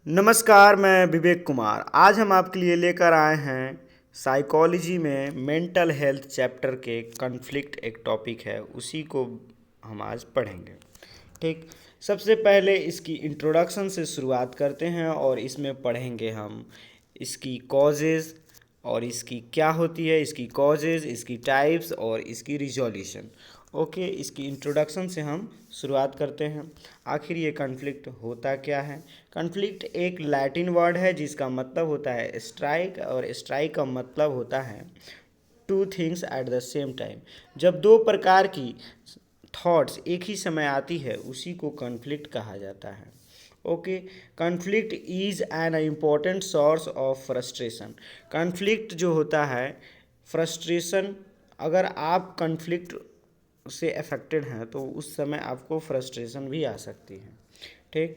नमस्कार, मैं विवेक कुमार। आज हम आपके लिए लेकर आए हैं साइकोलॉजी में मेंटल हेल्थ चैप्टर के कॉन्फ्लिक्ट एक टॉपिक है, उसी को हम आज पढ़ेंगे। ठीक, सबसे पहले इसकी इंट्रोडक्शन से शुरुआत करते हैं और इसमें पढ़ेंगे हम इसकी कॉजेज़ और इसकी क्या होती है, इसकी कॉजेज़, इसकी टाइप्स और इसकी रिजोल्यूशन। ओके, इसकी इंट्रोडक्शन से हम शुरुआत करते हैं। आखिर ये कॉन्फ्लिक्ट होता क्या है? कॉन्फ्लिक्ट एक लैटिन वर्ड है जिसका मतलब होता है स्ट्राइक, और स्ट्राइक का मतलब होता है two things at the same time. जब दो प्रकार की थॉट्स एक ही समय आती है उसी को कॉन्फ्लिक्ट कहा जाता है। Okay, conflict is an important source of frustration. Conflict जो होता है, फ्रस्ट्रेशन, अगर आप कॉन्फ्लिक्ट से अफेक्टेड हैं तो उस समय आपको फ्रस्ट्रेशन भी आ सकती है। ठीक,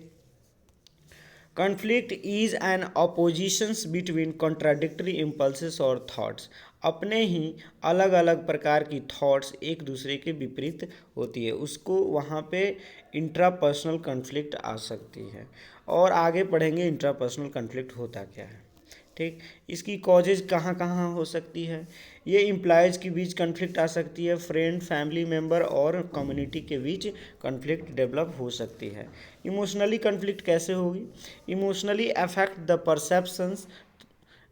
conflict is an oppositions between contradictory impulses और थॉट्स। अपने ही अलग अलग प्रकार की थॉट्स एक दूसरे के विपरीत होती है, उसको वहाँ पे इंट्रापर्सनल कॉन्फ्लिक्ट आ सकती है। और आगे पढ़ेंगे इंट्रापर्सनल कॉन्फ्लिक्ट होता क्या है। ठीक, इसकी कॉजेज कहाँ कहाँ हो सकती है? ये एम्प्लॉयज़ के बीच कॉन्फ्लिक्ट आ सकती है, फ्रेंड, फैमिली मेम्बर और कम्युनिटी के बीच कॉन्फ्लिक्ट डेवलप हो सकती है। इमोशनली कॉन्फ्लिक्ट कैसे होगी? Emotionally affect the perceptions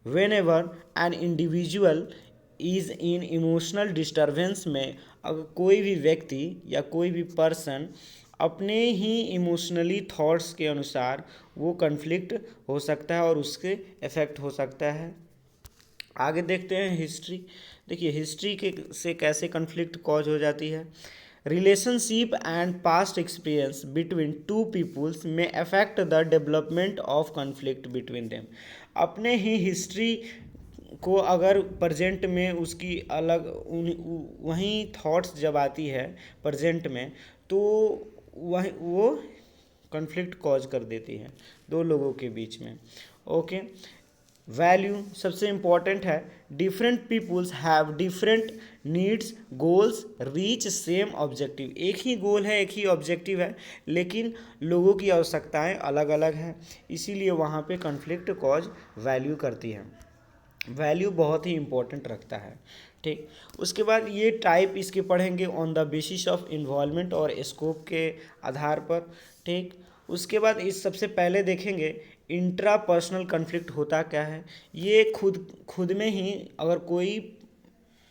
when ever an individual is in emotional disturbance. में अगर कोई भी व्यक्ति या कोई भी पर्सन अपने ही इमोशनली थॉट्स के अनुसार वो कॉन्फ्लिक्ट हो सकता है और उसके इफ़ेक्ट हो सकता है। आगे देखते हैं हिस्ट्री। देखिए हिस्ट्री के से कैसे कॉन्फ्लिक्ट कॉज हो जाती है। Relationship and past experience between two peoples में affect the development of conflict between them. अपने ही हिस्ट्री को अगर प्रेजेंट में उसकी अलग वहीं थॉट्स जब आती है प्रेजेंट में, तो वह वो कॉन्फ्लिक्ट कॉज कर देती है दो लोगों के बीच में। ओके, वैल्यू सबसे इम्पॉर्टेंट है। Different peoples have different needs, goals, reach same objective. एक ही गोल है, एक ही ऑब्जेक्टिव है, लेकिन लोगों की आवश्यकताएं अलग अलग हैं, इसीलिए वहाँ पे कॉन्फ्लिक्ट कॉज वैल्यू करती है। वैल्यू बहुत ही इम्पोर्टेंट रखता है। ठीक, उसके बाद ये टाइप इसके पढ़ेंगे on the basis of involvement और स्कोप के आधार पर। ठीक, उसके बाद इस सबसे पहले देखेंगे इंट्रा पर्सनल कॉन्फ्लिक्ट होता क्या है। ये खुद खुद में ही अगर कोई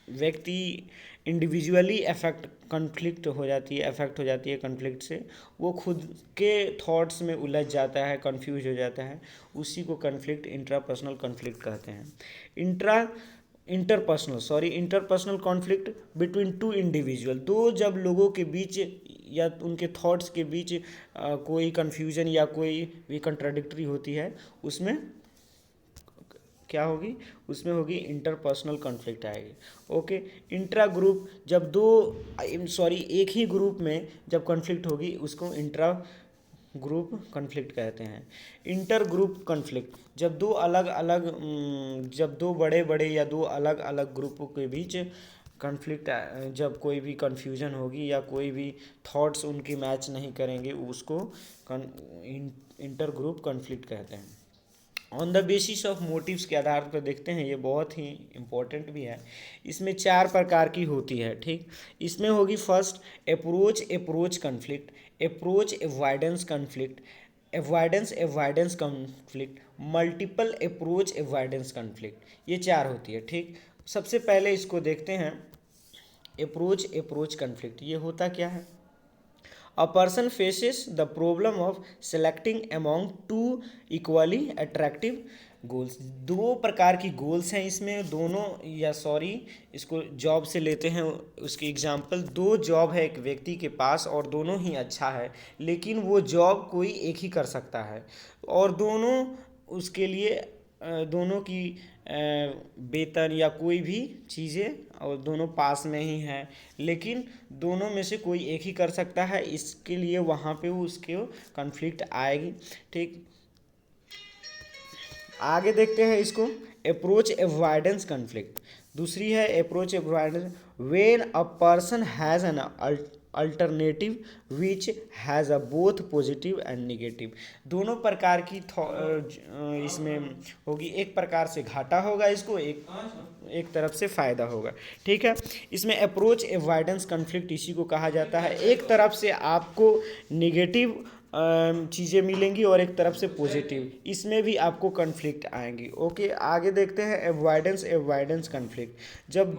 व्यक्ति इंडिविजुअली अफेक्ट हो जाती है कॉन्फ्लिक्ट से, वो खुद के थॉट्स में उलझ जाता है, कंफ्यूज हो जाता है, उसी को कॉन्फ्लिक्ट इंट्रापर्सनल कॉन्फ्लिक्ट कहते हैं। Interpersonal conflict between two individual. दो जब लोगों के बीच या उनके थॉट्स के बीच कोई कन्फ्यूजन या कोई भी कंट्राडिक्टरी होती है, उसमें क्या होगी? उसमें होगी इंटरपर्सनल कॉन्फ्लिक्ट आएगी। ओके, इंट्रा ग्रुप, जब दो एक ही ग्रुप में जब कॉन्फ्लिक्ट होगी उसको इंट्रा ग्रुप कॉन्फ्लिक्ट कहते हैं। इंटर ग्रुप कॉन्फ्लिक्ट, जब दो बड़े बड़े या दो अलग अलग ग्रुपों के बीच कॉन्फ्लिक्ट, जब कोई भी कन्फ्यूजन होगी या कोई भी थॉट्स उनकी मैच नहीं करेंगे, उसको इंटर ग्रुप कॉन्फ्लिक्ट कहते हैं। On the basis of motives के आधार पर देखते हैं, ये बहुत ही इम्पोर्टेंट भी है। इसमें चार प्रकार की होती है। ठीक, इसमें होगी first approach conflict, approach avoidance conflict, avoidance conflict, multiple approach avoidance conflict. ये चार होती है। ठीक, सबसे पहले इसको देखते हैं। अप्रोच कॉन्फ्लिक्ट ये होता क्या है? A person faces the problem of selecting among two equally attractive goals. दो प्रकार की गोल्स हैं इसमें, दोनों या सॉरी इसको जॉब से लेते हैं उसकी एग्जांपल। दो जॉब है एक व्यक्ति के पास और दोनों ही अच्छा है, लेकिन वो जॉब कोई एक ही कर सकता है और दोनों उसके लिए दोनों की वेतन या कोई भी चीज़ें और दोनों पास में ही हैं, लेकिन दोनों में से कोई एक ही कर सकता है, इसके लिए वहाँ पे वो उसके कॉन्फ्लिक्ट आएगी। ठीक, आगे देखते हैं इसको अप्रोच एवॉइडेंस कॉन्फ्लिक्ट। दूसरी है approach avoidance, when a person has an alternative which has a both positive and negative. दोनों प्रकार की इसमें होगी, एक प्रकार से घाटा होगा इसको, एक तरफ से फ़ायदा होगा। ठीक है, इसमें अप्रोच एवॉइडेंस कन्फ्लिक्ट इसी को कहा जाता है। एक तरफ से आपको नेगेटिव चीज़ें मिलेंगी और एक तरफ से पॉजिटिव, इसमें भी आपको कन्फ्लिक्ट आएंगी। ओके, आगे देखते हैं एवॉइडेंस कन्फ्लिक्ट। जब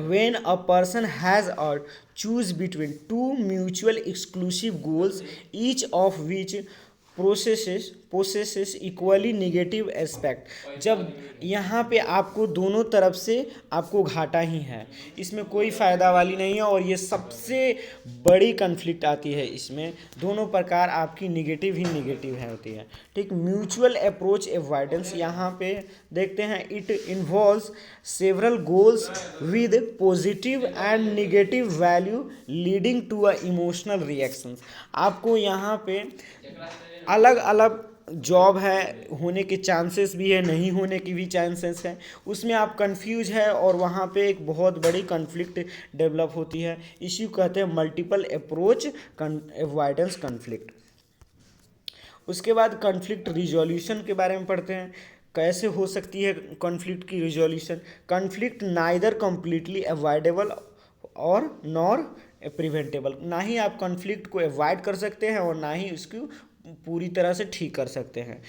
when a person has or choose between two mutual exclusive goals, each of which possesses equally negative aspect। जब यहाँ पे आपको दोनों तरफ से आपको घाटा ही है, इसमें कोई फ़ायदा वाली नहीं है, और ये सबसे बड़ी कन्फ्लिक्ट आती है इसमें। दोनों प्रकार आपकी निगेटिव ही निगेटिव है होती है। ठीक, म्यूचुअल अप्रोच एवॉइडेंस यहाँ पे देखते हैं, it involves several goals with positive and negative value leading to a emotional reactions. आपको यहाँ पे अलग अलग जॉब है, होने के चांसेस भी है, नहीं होने की भी चांसेस है, उसमें आप कंफ्यूज है और वहाँ पे एक बहुत बड़ी कन्फ्लिक्ट डेवलप होती है। इसी को कहते हैं मल्टीपल अप्रोच एवॉइडेंस कन्फ्लिक्ट। उसके बाद कन्फ्लिक्ट रिजोल्यूशन के बारे में पढ़ते हैं, कैसे हो सकती है कॉन्फ्लिक्ट की resolution. Conflict neither completely avoidable और नॉर प्रिवेंटेबल। ना ही आप कॉन्फ्लिक्ट को अवॉइड कर सकते हैं और ना ही उसको पूरी तरह से ठीक कर सकते हैं।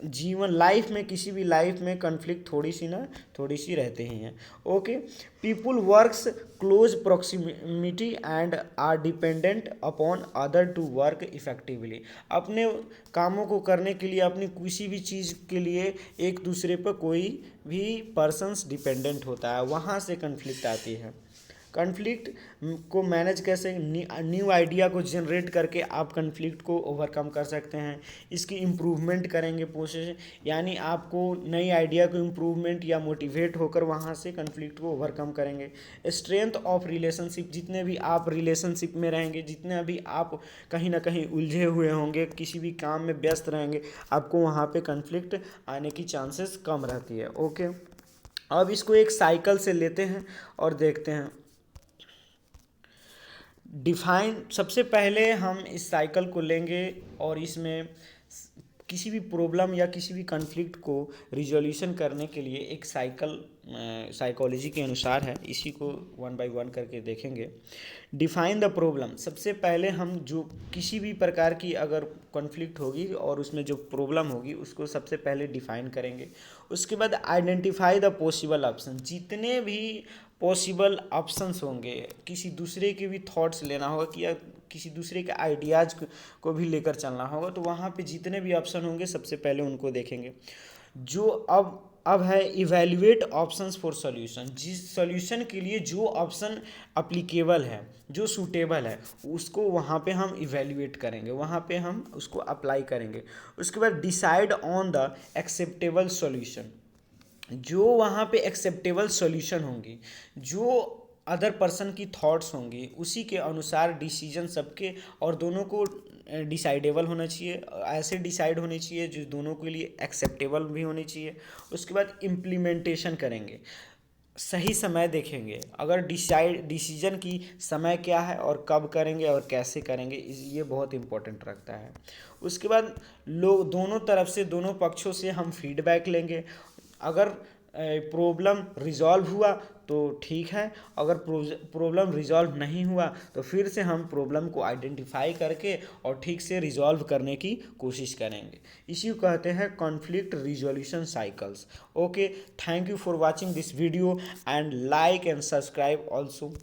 जीवन लाइफ में, किसी भी लाइफ में कॉन्फ्लिक्ट थोड़ी सी रहते ही हैं। Okay, people works close proximity and are dependent upon other to work effectively. अपने कामों को करने के लिए, अपनी किसी भी चीज़ के लिए एक दूसरे पर कोई भी पर्सन्स डिपेंडेंट होता है, वहाँ से कॉन्फ्लिक्ट आती है। कॉन्फ्लिक्ट को मैनेज कैसे, न्यू आइडिया को जनरेट करके आप कॉन्फ्लिक्ट को ओवरकम कर सकते हैं। इसकी इम्प्रूवमेंट करेंगे प्रोसेस, यानी आपको नई आइडिया को इम्प्रूवमेंट या मोटिवेट होकर वहाँ से कॉन्फ्लिक्ट को ओवरकम करेंगे। स्ट्रेंथ ऑफ रिलेशनशिप, जितने भी आप रिलेशनशिप में रहेंगे, जितने भी आप कहीं ना कहीं उलझे हुए होंगे, किसी भी काम में व्यस्त रहेंगे, आपको वहाँ पे कॉन्फ्लिक्ट आने की चांसेस कम रहती है। ओके, अब इसको एक साइकिल से लेते हैं और देखते हैं डिफाइन। सबसे पहले हम इस साइकिल को लेंगे और इसमें किसी भी प्रॉब्लम या किसी भी कॉन्फ्लिक्ट को रिजोल्यूशन करने के लिए एक साइकिल साइकोलॉजी के अनुसार है, इसी को वन बाय वन करके देखेंगे। डिफाइन द प्रॉब्लम, सबसे पहले हम जो किसी भी प्रकार की अगर कॉन्फ्लिक्ट होगी और उसमें जो प्रॉब्लम होगी उसको सबसे पहले डिफाइन करेंगे। उसके बाद आइडेंटिफाई द पॉसिबल ऑप्शन, जितने भी पॉसिबल ऑप्शंस होंगे, किसी दूसरे के भी थॉट्स लेना होगा कि या किसी दूसरे के आइडियाज़ को भी लेकर चलना होगा, तो वहाँ पे जितने भी ऑप्शन होंगे सबसे पहले उनको देखेंगे। जो अब है इवैल्यूएट ऑप्शंस फॉर सॉल्यूशन, जिस सॉल्यूशन के लिए जो ऑप्शन अप्लीकेबल है, जो सूटेबल है, उसको वहाँ पे हम इवैल्यूएट करेंगे, वहाँ पे हम उसको अप्लाई करेंगे। उसके बाद decide on the acceptable solution, जो वहाँ पे एक्सेप्टेबल सॉल्यूशन होंगी, जो अदर पर्सन की थॉट्स होंगी, उसी के अनुसार डिसीजन सबके और दोनों को डिसाइडेबल होना चाहिए, ऐसे डिसाइड होने चाहिए जो दोनों के लिए एक्सेप्टेबल भी होनी चाहिए। उसके बाद इम्प्लीमेंटेशन करेंगे, सही समय देखेंगे, अगर डिसीजन की समय क्या है और कब करेंगे और कैसे करेंगे, ये बहुत इंपॉर्टेंट रखता है। उसके बाद लोग दोनों तरफ से, दोनों पक्षों से हम फीडबैक लेंगे। अगर प्रॉब्लम रिजॉल्व हुआ तो ठीक है, अगर प्रॉब्लम रिजॉल्व नहीं हुआ तो फिर से हम प्रॉब्लम को आइडेंटिफाई करके और ठीक से रिजॉल्व करने की कोशिश करेंगे। इसी को कहते हैं conflict resolution cycles. Okay, thank you for watching this video and like and subscribe also.